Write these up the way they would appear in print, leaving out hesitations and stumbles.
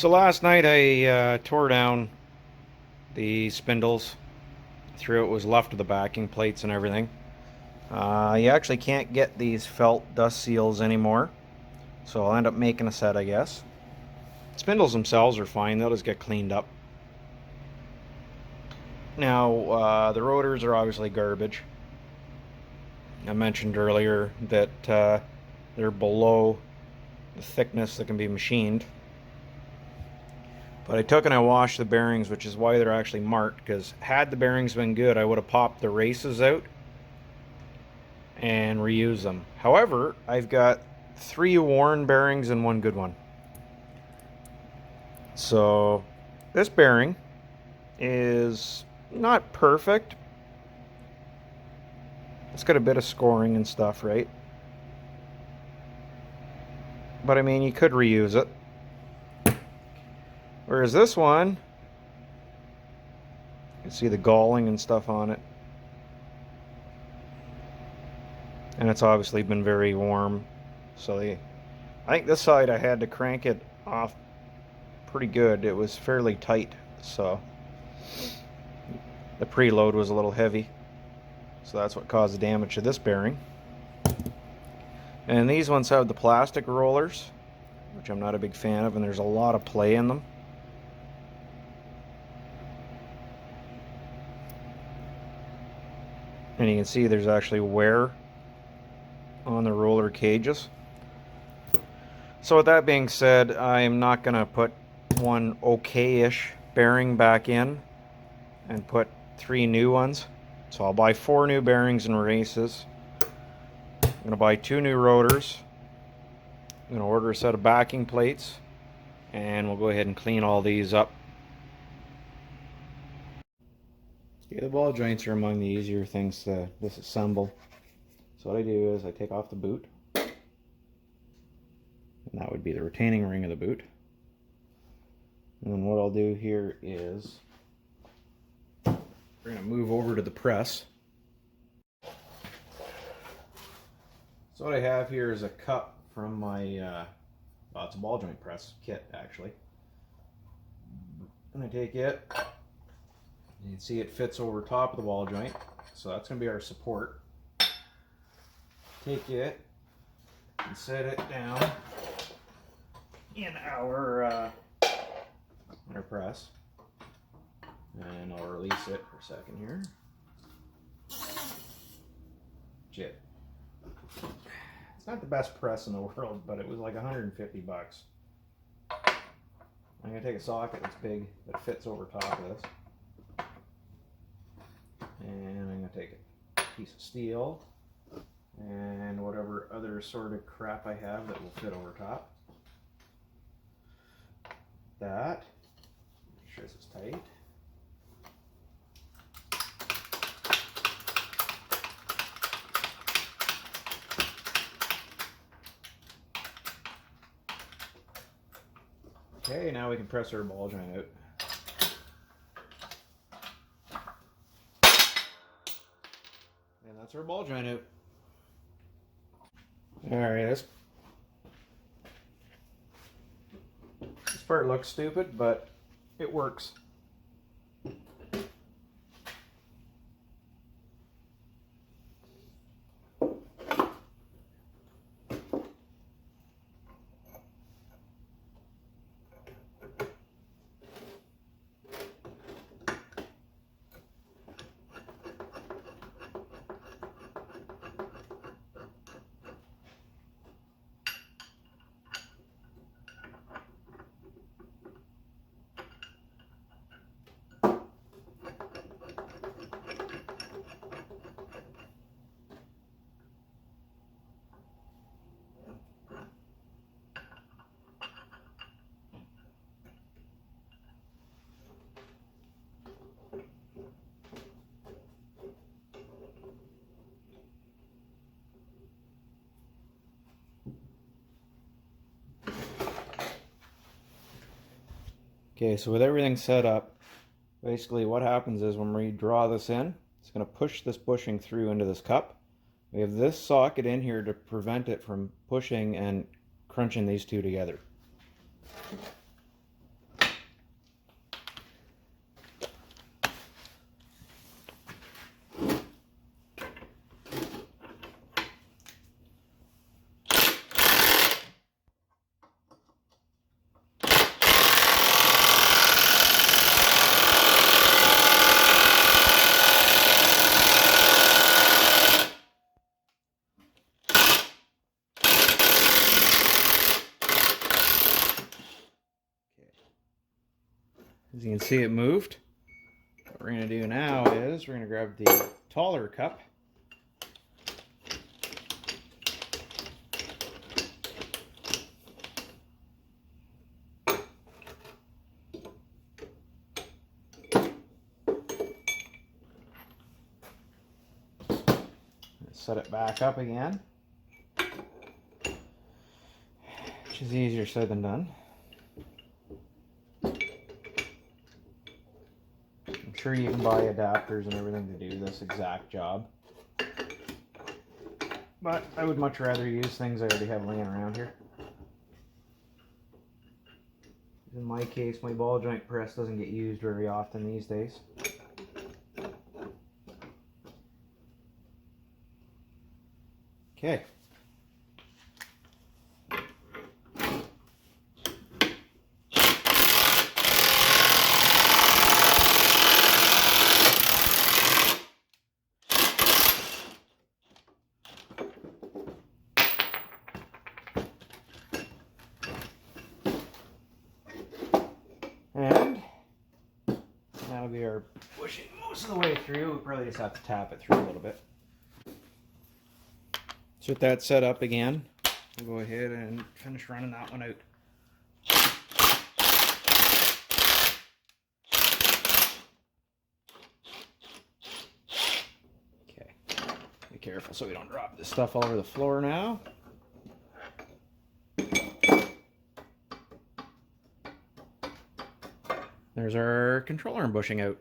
So last night I tore down the spindles, threw what was left of the backing plates and everything. You actually can't get these felt dust seals anymore, so I'll end up making a set, I guess. Spindles themselves are fine, they'll just get cleaned up. Now, the rotors are obviously garbage. I mentioned earlier that they're below the thickness that can be machined. But I took and I washed the bearings, which is why they're actually marked, because had the bearings been good, I would have popped the races out and reused them. However, I've got 3 worn bearings and 1 good one. So this bearing is not perfect. It's got a bit of scoring and stuff, right? But I mean, you could reuse it. Whereas this one, you can see the galling and stuff on it. And it's obviously been very warm. So I think this side I had to crank it off pretty good. It was fairly tight, so the preload was a little heavy. So that's what caused the damage to this bearing. And these ones have the plastic rollers, which I'm not a big fan of, and there's a lot of play in them. And you can see there's actually wear on the roller cages. So with that being said, I am not going to put one okay-ish bearing back in and put 3 new ones. So I'll buy 4 new bearings and races. I'm going to buy 2 new rotors. I'm going to order a set of backing plates, and we'll go ahead and clean all these up. Yeah, the ball joints are among the easier things to disassemble. So what I do is I take off the boot, and that would be the retaining ring of the boot. And then what I'll do here is we're going to move over to the press. So what I have here is a cup from my, well, it's a ball joint press kit actually. And I take it, you can see it fits over top of the ball joint, so that's going to be our support. Take it and set it down in our press, and I'll release it for a second here. Shit. It's not the best press in the world, but it was like 150 bucks. I'm going to take a socket that's big that fits over top of this, and I'm going to take a piece of steel and whatever other sort of crap I have that will fit over top. That. Make sure this is tight. Okay, now we can press our ball joint out. And that's our ball joint out. Alright, this part looks stupid, but it works. Okay, so with everything set up, basically what happens is when we draw this in, it's going to push this bushing through into this cup. We have this socket in here to prevent it from pushing and crunching these two together. As you can see, it moved. What we're going to do now is we're going to grab the taller cup. Set it back up again, which is easier said than done. I'm sure you can buy adapters and everything to do this exact job, but I would much rather use things I already have laying around here. In my case, my ball joint press doesn't get used very often these days. Okay. And that'll be our bushing most of the way through. We probably just have to tap it through a little bit. So with that set up again, we'll go ahead and finish running that one out. Okay, be careful so we don't drop this stuff all over the floor now. There's our control arm bushing out.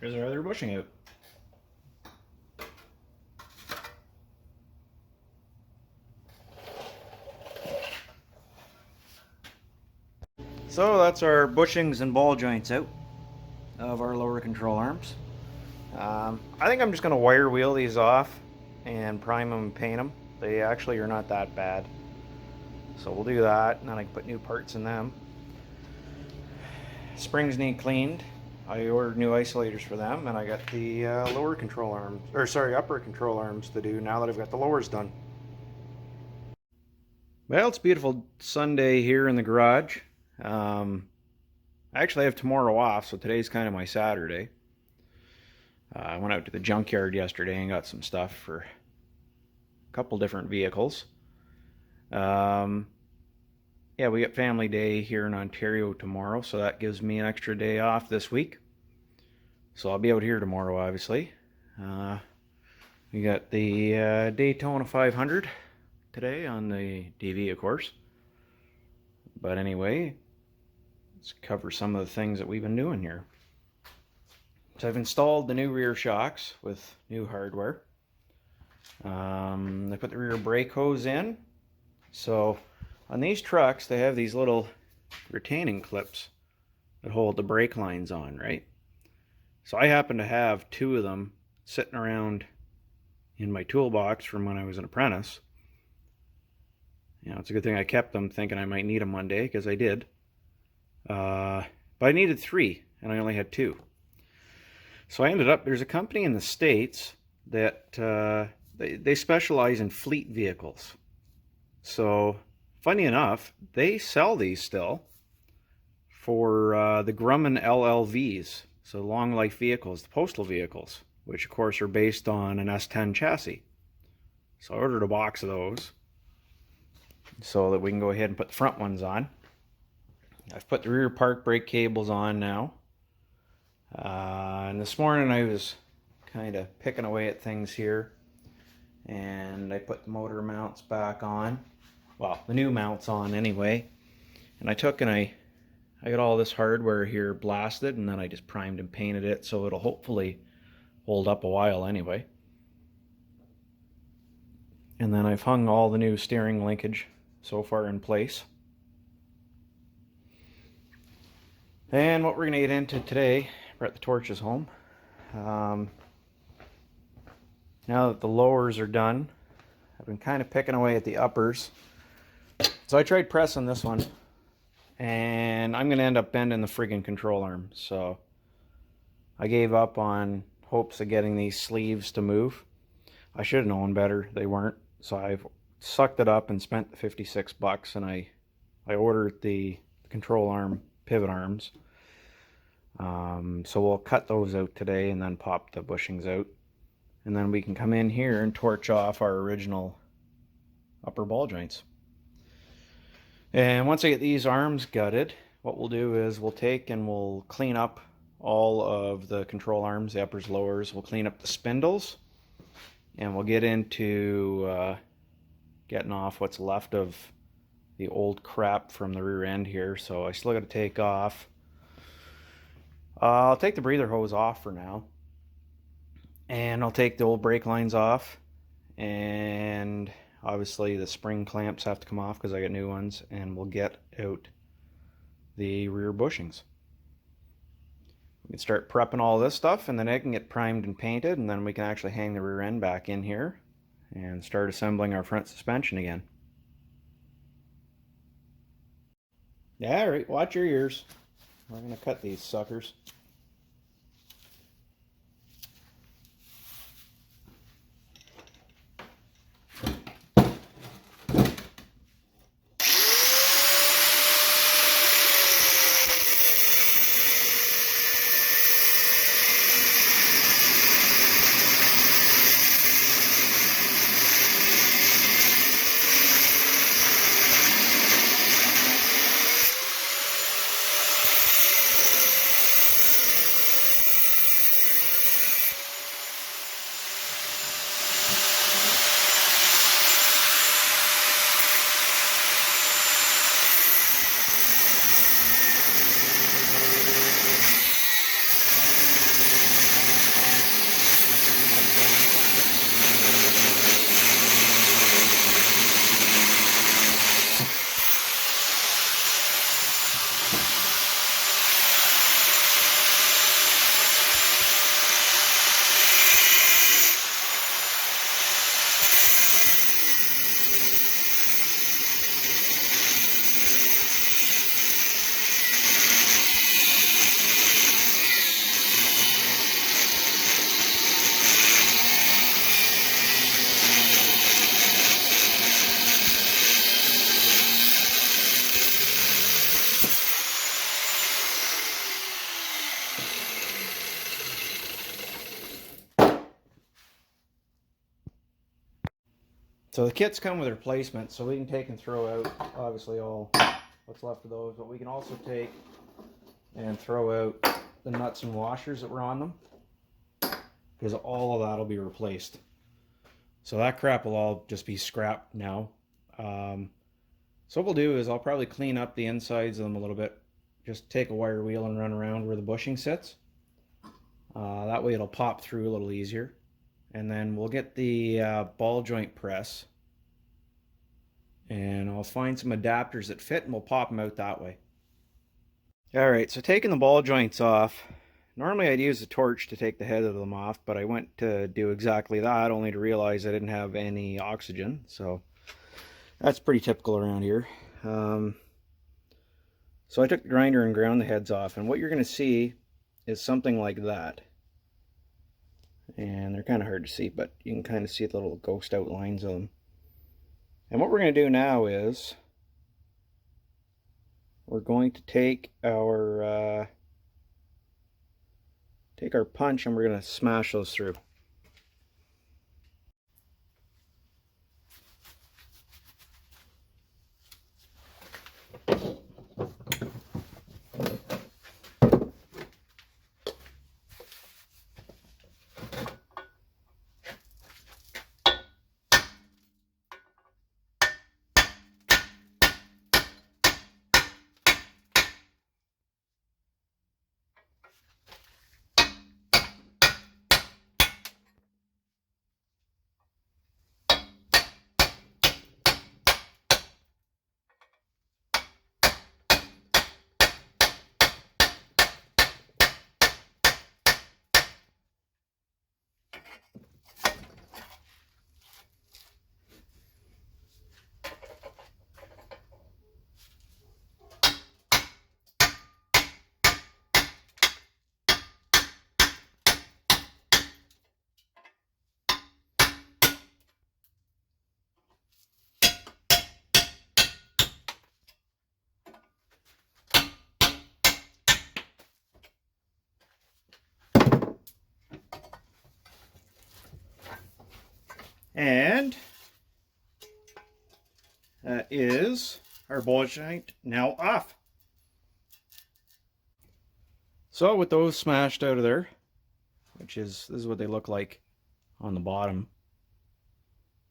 Here's our other bushing out. So that's our bushings and ball joints out of our lower control arms. I think I'm just going to wire wheel these off and prime them and paint them. They actually are not that bad. So we'll do that, and then I can put new parts in them. Springs need cleaned. I ordered new isolators for them, and I got the lower control arms, or sorry, upper control arms to do now that I've got the lowers done. Well, it's a beautiful Sunday here in the garage. I actually have tomorrow off, so today's kind of my Saturday. I went out to the junkyard yesterday and got some stuff for a couple different vehicles. Yeah, we got family day here in Ontario tomorrow, so that gives me an extra day off this week. So I'll be out here tomorrow, obviously. We got the Daytona 500 today on the DV, of course. But anyway, let's cover some of the things that we've been doing here. So I've installed the new rear shocks with new hardware. I put the rear brake hose in. So on these trucks, they have these little retaining clips that hold the brake lines on, right? So I happen to have two of them sitting around in my toolbox from when I was an apprentice. It's a good thing I kept them, thinking I might need them one day, because I did. But I needed three, and I only had two. So I ended up, there's a company in the States that they specialize in fleet vehicles. So funny enough, they sell these still for the Grumman LLVs, so long life vehicles, the postal vehicles, which of course are based on an S10 chassis. So I ordered a box of those so that we can go ahead and put the front ones on. I've put the rear park brake cables on now. And this morning I was kind of picking away at things here, and I put the motor mounts back on. Well, the new mounts on anyway. And I took and I got all this hardware here blasted, and then I just primed and painted it so it'll hopefully hold up a while anyway. And then I've hung all the new steering linkage so far in place. And what we're going to get into today, we're at the Torches home. Now that the lowers are done, I've been kind of picking away at the uppers. So I tried pressing this one, and I'm going to end up bending the friggin' control arm. So I gave up on hopes of getting these sleeves to move. I should have known better. They weren't. So I've sucked it up and spent the $56, and I ordered the control arm pivot arms. So we'll cut those out today and then pop the bushings out. And then we can come in here and torch off our original upper ball joints. And once I get these arms gutted, what we'll do is we'll take and we'll clean up all of the control arms, the uppers, lowers. We'll clean up the spindles, and we'll get into getting off what's left of the old crap from the rear end here. So I still got to take off. I'll take the breather hose off for now, and I'll take the old brake lines off, and obviously the spring clamps have to come off because I got new ones, and we'll get out the rear bushings. We can start prepping all this stuff, and then it can get primed and painted, and then we can actually hang the rear end back in here and start assembling our front suspension again. Yeah, right, watch your ears. We're going to cut these suckers. So the kits come with replacements, so we can take and throw out obviously all what's left of those, but we can also take and throw out the nuts and washers that were on them, because all of that will be replaced. So that crap will all just be scrapped now. So what we'll do is I'll probably clean up the insides of them a little bit, just take a wire wheel and run around where the bushing sits. That way it'll pop through a little easier. And then we'll get the ball joint press, and I'll find some adapters that fit and we'll pop them out that way. Alright, so taking the ball joints off, normally I'd use a torch to take the head of them off, but I went to do exactly that only to realize I didn't have any oxygen, so that's pretty typical around here. So I took the grinder and ground the heads off, and what you're going to see is something like that. And they're kind of hard to see, but you can kind of see the little ghost outlines of them. And what we're going to do now is we're going to take our punch and we're going to smash those through. And that is our ball joint now off. So with those smashed out of there, this is what they look like on the bottom,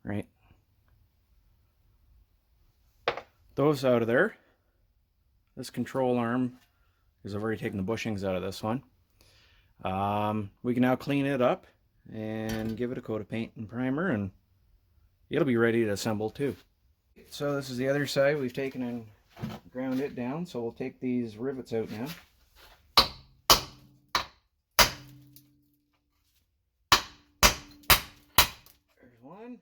right? Those out of there. This control arm, because I've already taken the bushings out of this one. We can now clean it up and give it a coat of paint and primer, and it'll be ready to assemble too. So this is the other side. We've taken and ground it down, so we'll take these rivets out now. There's one.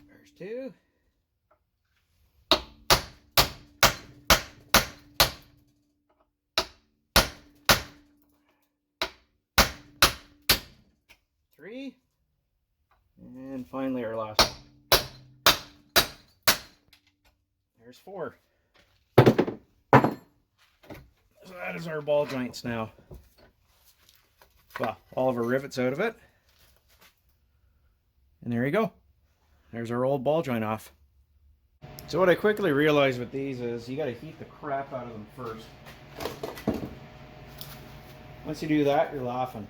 There's two. Three. And finally our last one. There's four. So that is our ball joints now. Well, all of our rivets out of it. And there you go. There's our old ball joint off. So what I quickly realized with these is you got to heat the crap out of them first. Once you do that, you're laughing.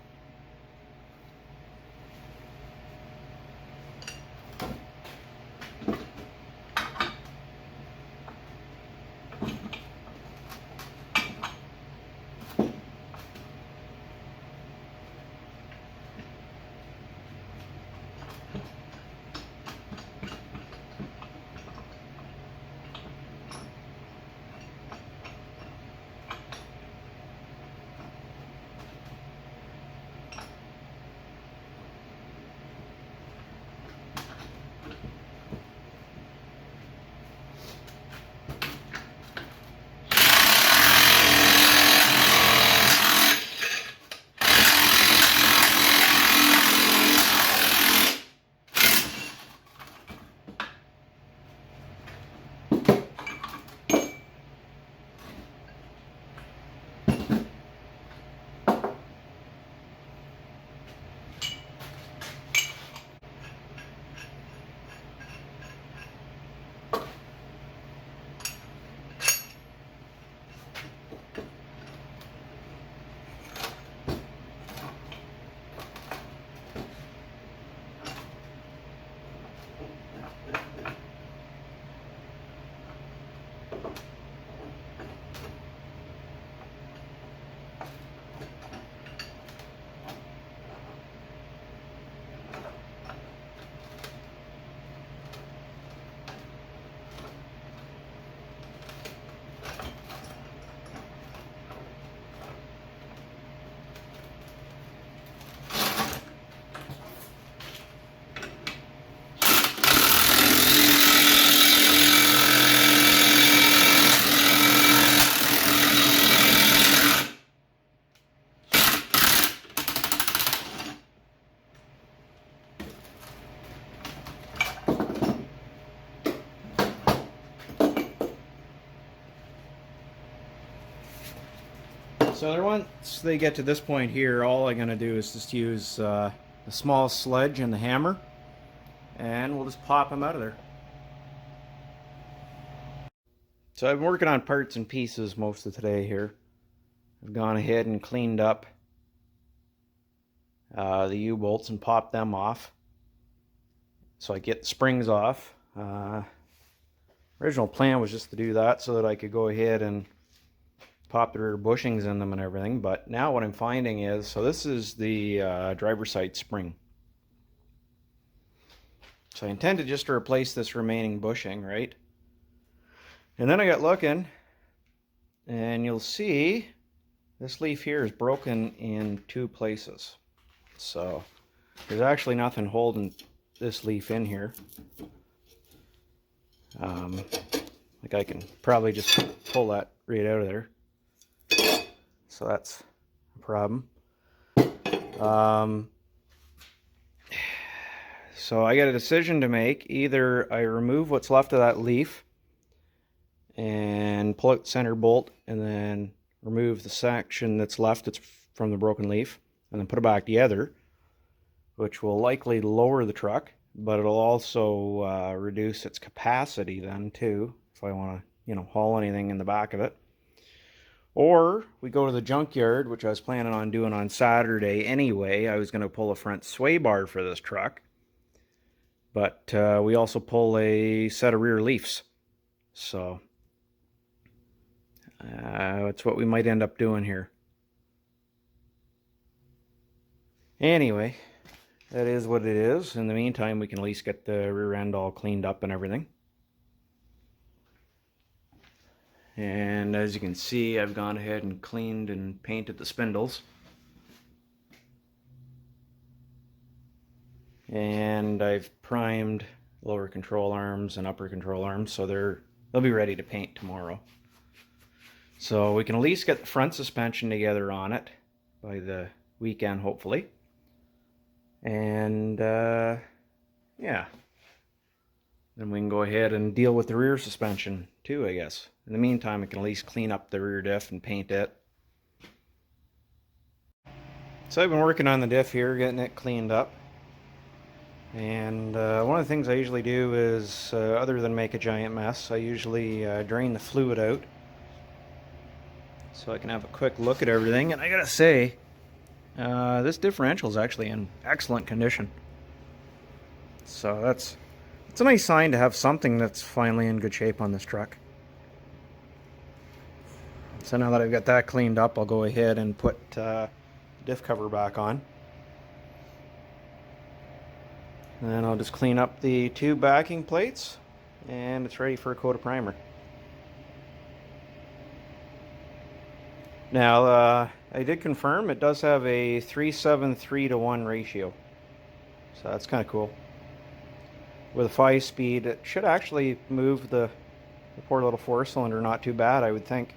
So once they get to this point here, all I'm going to do is just use the small sledge and the hammer, and we'll just pop them out of there. So I've been working on parts and pieces most of today here. I've gone ahead and cleaned up the U-bolts and popped them off, so I get the springs off. Original plan was just to do that so that I could go ahead and pop the rear bushings in them and everything, but now what I'm finding is, so this is the driver's side spring. So I intended just to replace this remaining bushing, right? And then I got looking, and you'll see this leaf here is broken in 2 places. So there's actually nothing holding this leaf in here. Like I can probably just pull that right out of there. So that's a problem. So I got a decision to make. Either I remove what's left of that leaf and pull out the center bolt, and then remove the section that's left that's from the broken leaf, and then put it back together, which will likely lower the truck, but it'll also reduce its capacity then too, if I want to, haul anything in the back of it. Or we go to the junkyard, which I was planning on doing on Saturday anyway. I was going to pull a front sway bar for this truck, but we also pull a set of rear leafs. So that's what we might end up doing here. Anyway, that is what it is. In the meantime, we can at least get the rear end all cleaned up and everything. And as you can see, I've gone ahead and cleaned and painted the spindles. And I've primed lower control arms and upper control arms, so they'll be ready to paint tomorrow. So we can at least get the front suspension together on it by the weekend, hopefully. And yeah, then we can go ahead and deal with the rear suspension too, I guess. In the meantime, I can at least clean up the rear diff and paint it. So I've been working on the diff here, getting it cleaned up. And one of the things I usually do is, other than make a giant mess, I usually drain the fluid out so I can have a quick look at everything. And I gotta say, this differential is actually in excellent condition. So it's a nice sign to have something that's finally in good shape on this truck. So now that I've got that cleaned up, I'll go ahead and put diff cover back on. And then I'll just clean up the 2 backing plates, and it's ready for a coat of primer. Now, I did confirm it does have a 373:1 ratio. So that's kind of cool. With a 5-speed, it should actually move the poor little 4-cylinder not too bad, I would think.